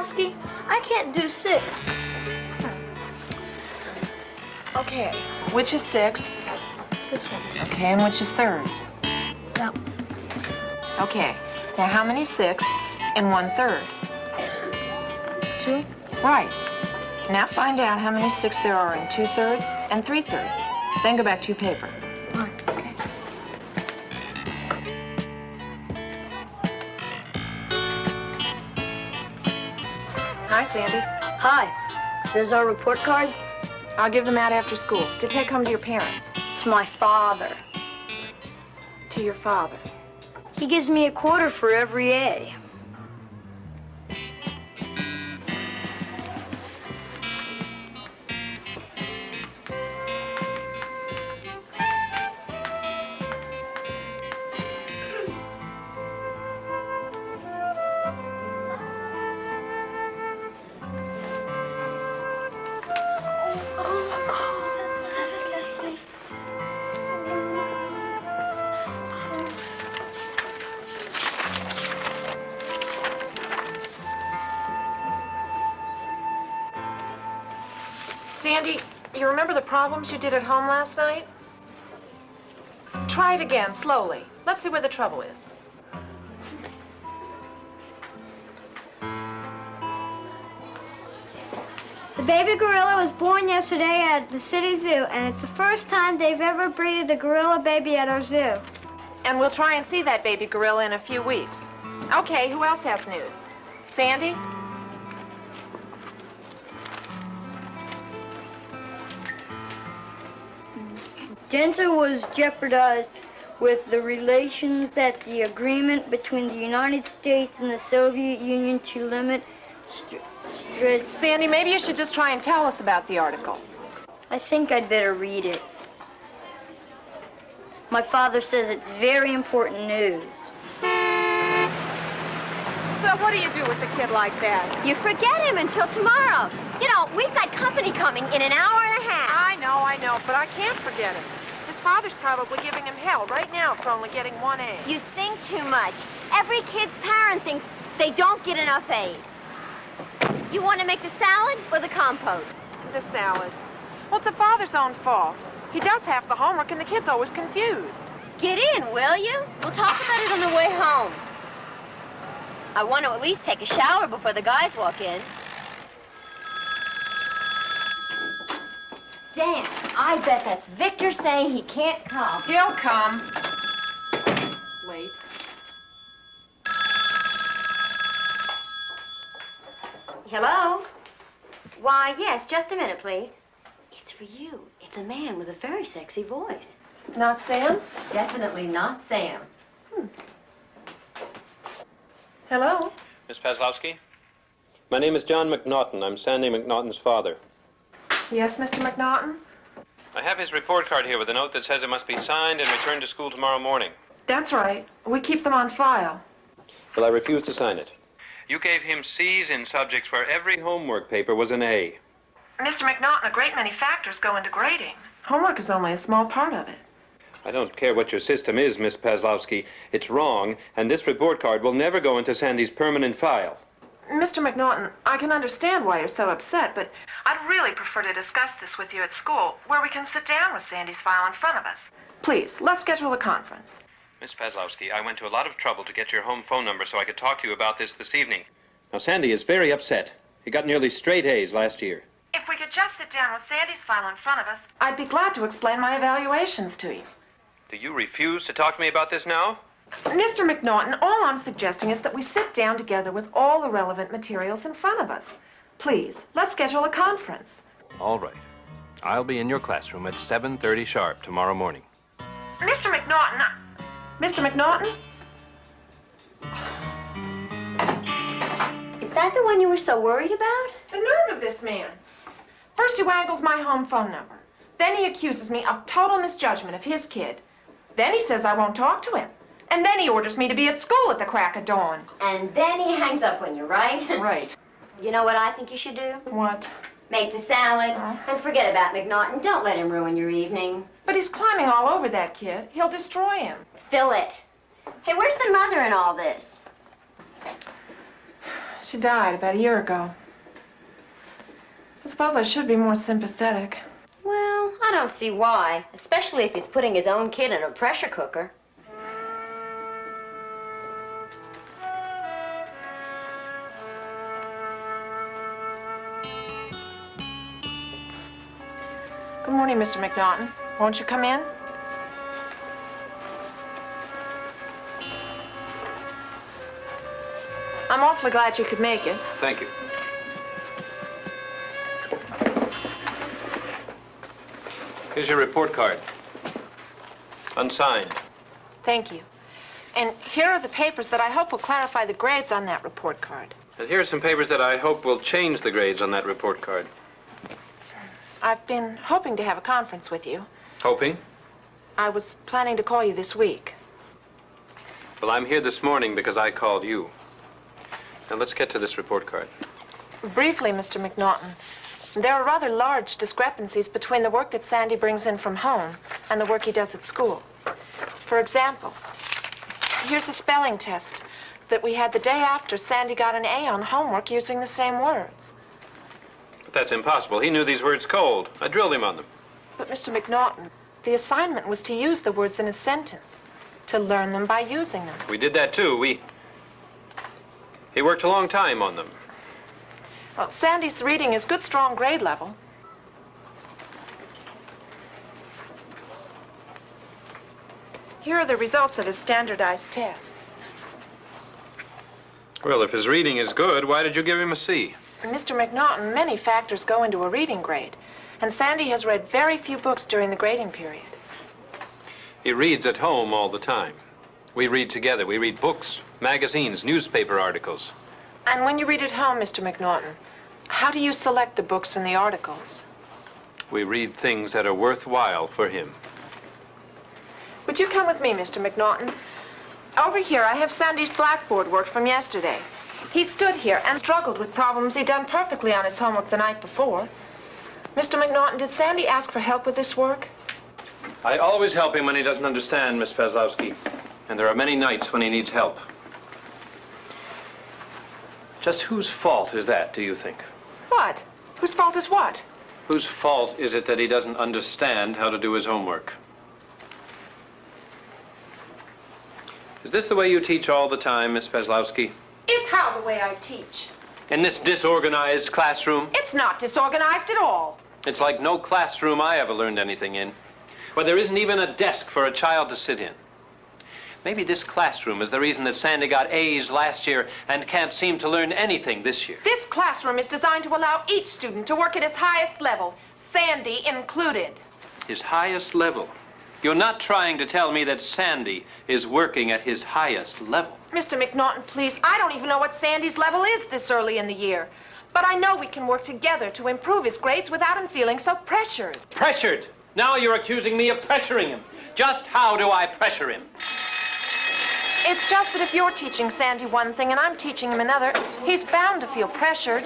Paslowski, I can't do 6. Okay, which is 6ths? This one. Okay, and which is 3rds? That one. Okay, now how many 6ths in 1/3? 2. Right. Now find out how many 6ths there are in 2/3 and 3/3. Then go back to your paper. Right, okay. Hi, Sandy. Hi. There's our report cards. I'll give them out after school to take home to your parents. It's to my father. To your father. He gives me a quarter for every A. Sandy, you remember the problems you did at home last night? Try it again, slowly. Let's see where the trouble is. The baby gorilla was born yesterday at the city zoo, and it's the first time they've ever breeded a gorilla baby at our zoo. And we'll try and see that baby gorilla in a few weeks. Okay, who else has news? Sandy? Denver was jeopardized with the relations that the agreement between the United States and the Soviet Union to limit Sandy, maybe you should just try and tell us about the article. I think I'd better read it. My father says it's very important news. So what do you do with a kid like that? You forget him until tomorrow. You know, we've got company coming in an hour and a half. I know, but I can't forget him. His father's probably giving him hell right now for only getting 1 A. You think too much. Every kid's parent thinks they don't get enough A's. You want to make the salad or the compote? The salad. Well, it's the father's own fault. He does half the homework and the kid's always confused. Get in, will you? We'll talk about it on the way home. I want to at least take a shower before the guys walk in. Dan, I bet that's Victor saying he can't come. He'll come. Late. Hello? Why, yes, just a minute, please. It's for you. It's a man with a very sexy voice. Not Sam? Definitely not Sam. Hello? Miss Paslowski? My name is John McNaughton. I'm Sandy McNaughton's father. Yes, Mr. McNaughton? I have his report card here with a note that says it must be signed and returned to school tomorrow morning. That's right. We keep them on file. Well, I refuse to sign it. You gave him C's in subjects where every homework paper was an A. Mr. McNaughton, a great many factors go into grading. Homework is only a small part of it. I don't care what your system is, Miss Paslowski. It's wrong, and this report card will never go into Sandy's permanent file. Mr. McNaughton, I can understand why you're so upset, but I'd really prefer to discuss this with you at school, where we can sit down with Sandy's file in front of us. Please, let's schedule a conference. Miss Paslowski, I went to a lot of trouble to get your home phone number so I could talk to you about this evening. Now, Sandy is very upset. He got nearly straight A's last year. If we could just sit down with Sandy's file in front of us, I'd be glad to explain my evaluations to you. Do you refuse to talk to me about this now? Mr. McNaughton, all I'm suggesting is that we sit down together with all the relevant materials in front of us. Please, let's schedule a conference. All right. I'll be in your classroom at 7:30 sharp tomorrow morning. Mr. McNaughton, Mr. McNaughton? Is that the one you were so worried about? The nerve of this man. First he wangles my home phone number. Then he accuses me of total misjudgment of his kid. Then he says I won't talk to him. And then he orders me to be at school at the crack of dawn. And then he hangs up on you, right? Right. You know what I think you should do? What? Make the salad and forget about McNaughton. Don't let him ruin your evening. But he's climbing all over that kid. He'll destroy him. Fill it. Hey, where's the mother in all this? She died about a year ago. I suppose I should be more sympathetic. Well, I don't see why, especially if he's putting his own kid in a pressure cooker. Good morning, Mr. McNaughton. Won't you come in? I'm awfully glad you could make it. Thank you. Here's your report card. Unsigned. Thank you. And here are the papers that I hope will clarify the grades on that report card. And here are some papers that I hope will change the grades on that report card. I've been hoping to have a conference with you. Hoping? I was planning to call you this week. Well, I'm here this morning because I called you. Now, let's get to this report card. Briefly, Mr. McNaughton, there are rather large discrepancies between the work that Sandy brings in from home and the work he does at school. For example, here's a spelling test that we had the day after Sandy got an A on homework using the same words. But that's impossible. He knew these words cold. I drilled him on them. But, Mr. McNaughton, the assignment was to use the words in a sentence, to learn them by using them. We did that, too. He worked a long time on them. Well, Sandy's reading is good, strong grade level. Here are the results of his standardized tests. Well, if his reading is good, why did you give him a C? Mr. McNaughton, many factors go into a reading grade, and Sandy has read very few books during the grading period. He reads at home all the time. We read together. We read books, magazines, newspaper articles. And when you read at home, Mr. McNaughton, how do you select the books and the articles? We read things that are worthwhile for him. Would you come with me, Mr. McNaughton? Over here, I have Sandy's blackboard work from yesterday. He stood here and struggled with problems he'd done perfectly on his homework the night before. Mr. McNaughton, did Sandy ask for help with this work? I always help him when he doesn't understand, Miss Paslowski. And there are many nights when he needs help. Just whose fault is that, do you think? What? Whose fault is what? Whose fault is it that he doesn't understand how to do his homework? Is this the way you teach all the time, Miss Paslowski? Is how the way I teach. In this disorganized classroom? It's not disorganized at all. It's like no classroom I ever learned anything in, where there isn't even a desk for a child to sit in. Maybe this classroom is the reason that Sandy got A's last year and can't seem to learn anything this year. This classroom is designed to allow each student to work at his highest level, Sandy included. His highest level? You're not trying to tell me that Sandy is working at his highest level. Mr. McNaughton, please, I don't even know what Sandy's level is this early in the year. But I know we can work together to improve his grades without him feeling so pressured. Pressured? Now you're accusing me of pressuring him. Just how do I pressure him? It's just that if you're teaching Sandy one thing and I'm teaching him another, he's bound to feel pressured.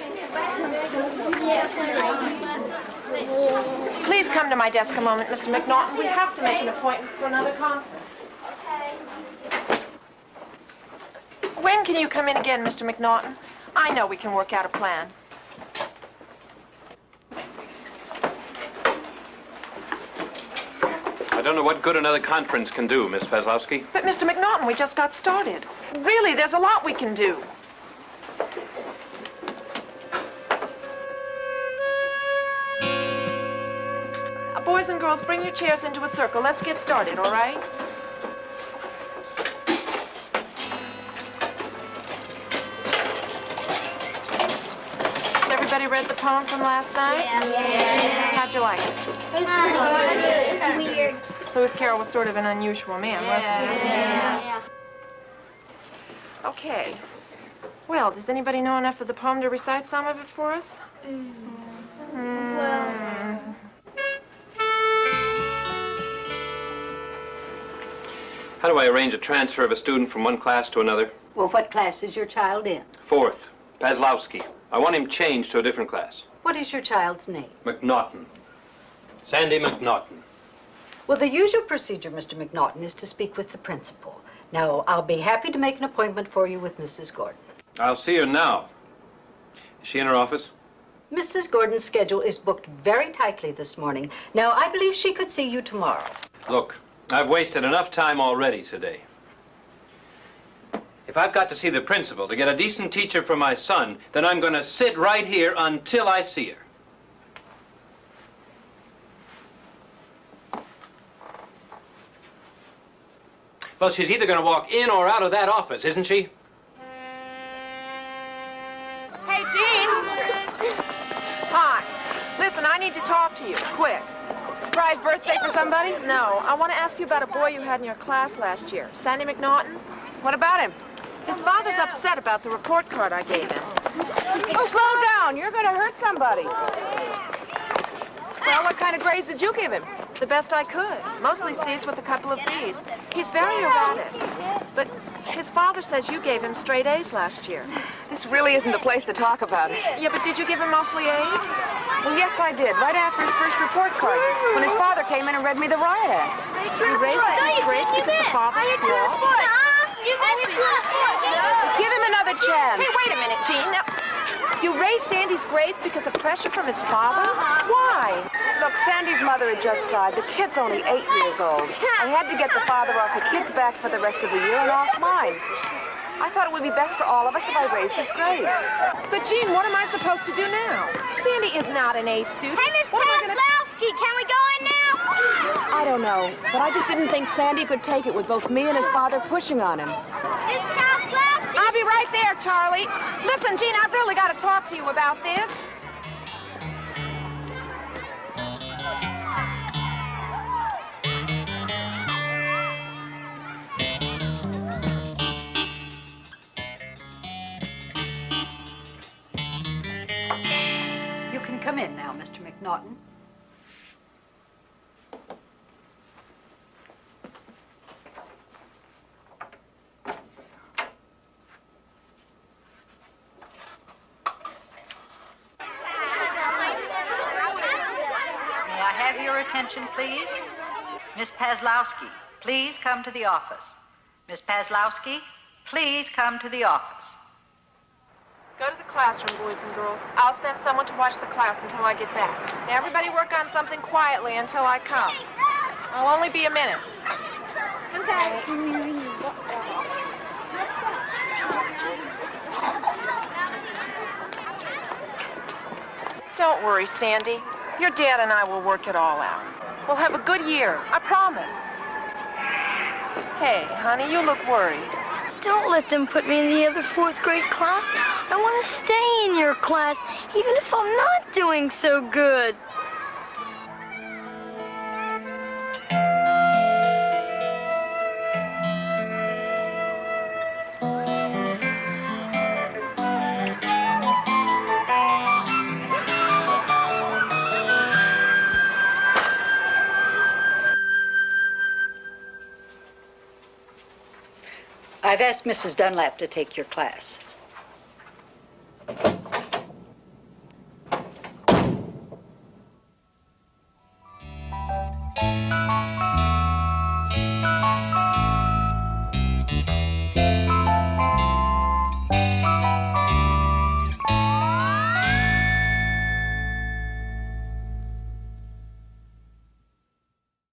Please come to my desk a moment, Mr. McNaughton. We have to make an appointment for another conference. When can you come in again, Mr. McNaughton? I know we can work out a plan. I don't know what good another conference can do, Miss Paslowski. But, Mr. McNaughton, we just got started. Really, there's a lot we can do. Boys and girls, bring your chairs into a circle. Let's get started, all right? Has everybody read the poem from last night? Yeah. How'd you like it? Weird. Lewis Carroll was sort of an unusual man, wasn't he? Yeah. Okay. Well, does anybody know enough of the poem to recite some of it for us? How do I arrange a transfer of a student from one class to another? Well, what class is your child in? 4th, Paslowski. I want him changed to a different class. What is your child's name? McNaughton. Sandy McNaughton. Well, the usual procedure, Mr. McNaughton, is to speak with the principal. Now, I'll be happy to make an appointment for you with Mrs. Gordon. I'll see her now. Is she in her office? Mrs. Gordon's schedule is booked very tightly this morning. Now, I believe she could see you tomorrow. Look, I've wasted enough time already today. If I've got to see the principal to get a decent teacher for my son, then I'm going to sit right here until I see her. Well, she's either going to walk in or out of that office, isn't she? Hey, Jean! Hi. Listen, I need to talk to you, quick. Surprise birthday for somebody? No, I want to ask you about a boy you had in your class last year, Sandy McNaughton. What about him? His father's upset about the report card I gave him. Oh, slow down. You're going to hurt somebody. Well, what kind of grades did you give him? The best I could. Mostly C's with a couple of B's. He's very erratic. But his father says you gave him straight A's last year. This really isn't the place to talk about it. Yeah, but did you give him mostly A's? Well, yes, I did. Right after his first report card. When his father came in and read me the riot act. You raised the kid's grades because the father squawked? Give him another chance. Hey, wait a minute, Jean. Now, you raised Sandy's grades because of pressure from his father? Why? Look, Sandy's mother had just died. The kid's only 8 years old. I had to get the father off the kid's back for the rest of the year and off mine. I thought it would be best for all of us if I raised his grades. But, Jean, what am I supposed to do now? Sandy is not an A student. Hey, Miss Paslowski, can we go in now? I don't know, but I just didn't think Sandy could take it with both me and his father pushing on him. Miss Paslowski! I'll be right there, Charlie. Listen, Jean, I've really got to talk to you about this. You can come in now, Mr. McNaughton. May I have your attention, please? Miss Paslowski, please come to the office. Miss Paslowski, please come to the office. Go to the classroom, boys and girls. I'll send someone to watch the class until I get back. Now, everybody work on something quietly until I come. I'll only be a minute. Don't worry, Sandy. Your dad and I will work it all out. We'll have a good year, I promise. Hey, honey, you look worried. Don't let them put me in the other fourth grade class. I want to stay in your class, even if I'm not doing so good. I've asked Mrs. Dunlap to take your class.